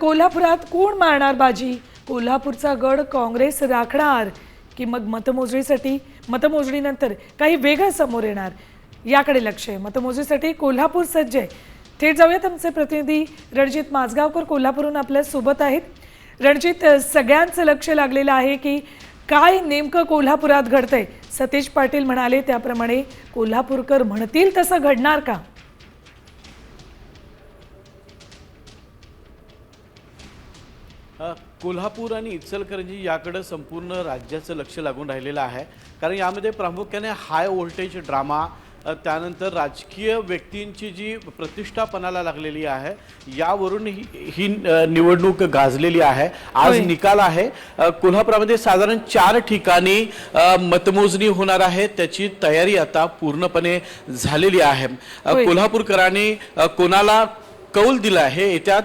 कोल्हापुरात कोण मारणार बाजी? कोल्हापूरचा गड काँग्रेस राखणार की मग मतमोजणीनंतर काही वेगळं समोर येणार? याकडे लक्ष आहे. मतमोजणीसाठी कोल्हापूर सज्ज आहे. थेट जाऊयात, आमचे प्रतिनिधी रणजित माजगावकर कोल्हापूरहून आपल्या सोबत आहेत. रणजित, सगळ्यांचं लक्ष लागलेलं आहे की काय नेमकं कोल्हापुरात घडतंय. सतेज पाटील म्हणाले त्याप्रमाणे कोल्हापूरकर म्हणतील तसं घडणार का? कोल्हापूर आणि इचलकरंजी याकडे संपूर्ण राज्याचं लक्ष लागून राहिलेलं आहे. कारण यामध्ये प्रामुख्याने हाय व्होल्टेज ड्रामा, त्यानंतर राजकीय व्यक्तींची जी प्रतिष्ठा पणाला लागलेली आहे, यावरून ही निवडणूक गाजलेली आहे. आज निकाल आहे. कोल्हापुरामध्ये साधारण 4 ठिकाणी मतमोजणी होणार आहे. त्याची तयारी आता पूर्णपणे झालेली आहे. कोल्हापूरकरांनी कोणाला कौल दिला आहे येत्या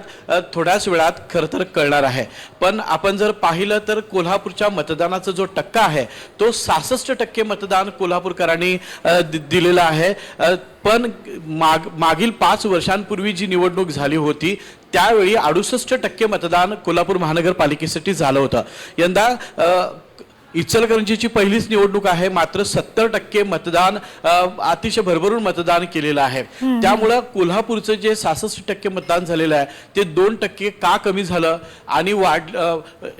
थोड्याच वेळात खरं तर कळणार आहे. पण आपण जर पाहिलं तर कोल्हापूरच्या मतदानाचा जो टक्का आहे तो 66% मतदान कोल्हापूरकरांनी दिलेला आहे. पण मागील 5 वर्षांपूर्वी जी निवडणूक झाली होती त्यावेळी 68% मतदान कोल्हापूर महानगरपालिकेसाठी झालं होतं. यंदा इचलकरंजीची पहिलीच निवडणूक आहे, मात्र 70% मतदान, अतिशय भरभरून मतदान केलेलं आहे. त्यामुळं कोल्हापूरचं जे 66% मतदान झालेलं आहे ते 2% का कमी झालं आणि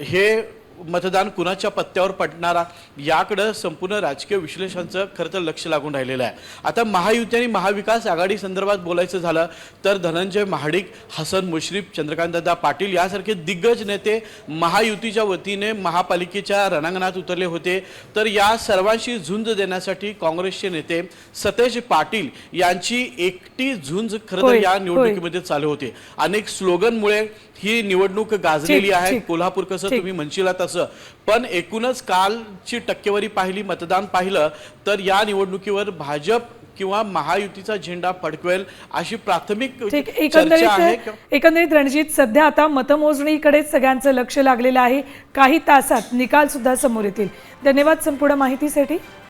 हे मतदान कुणाच्या पत्त्यावर पडणारा, याकडं संपूर्ण राजकीय विश्लेषणाचं खरं तर लक्ष लागून राहिलेलं आहे. आता महायुती आणि महाविकास आघाडी संदर्भात बोलायचं झालं तर धनंजय महाडिक, हसन मुश्रीफ, चंद्रकांतदादा पाटील यासारखे दिग्गज नेते महायुतीच्या वतीने महापालिकेच्या रणांगणात उतरले होते. तर या सर्वांशी झुंज देण्यासाठी काँग्रेसचे नेते सतेज पाटील यांची एकटी झुंज खरं तर या निवडणुकीमध्ये चालू होते. अनेक स्लोगनमुळे ही निवडणूक गाजलेली आहे. कोल्हापूर कसं तुम्ही म्हणशीला तसं, पण एकूणच कालची टक्केवारी पाहिली, मतदान पाहिलं तर या निवडणुकीवर भाजप किंवा महायुतीचा झेंडा फडकवेल अशी प्राथमिक चर्चा आहे. एकंदरीत रणजित, सध्या आता मतमोजणीकडे सगळ्यांचं लक्ष लागलेलं आहे. काही तासात निकाल सुद्धा समोर येतील. धन्यवाद संपूर्ण माहितीसाठी.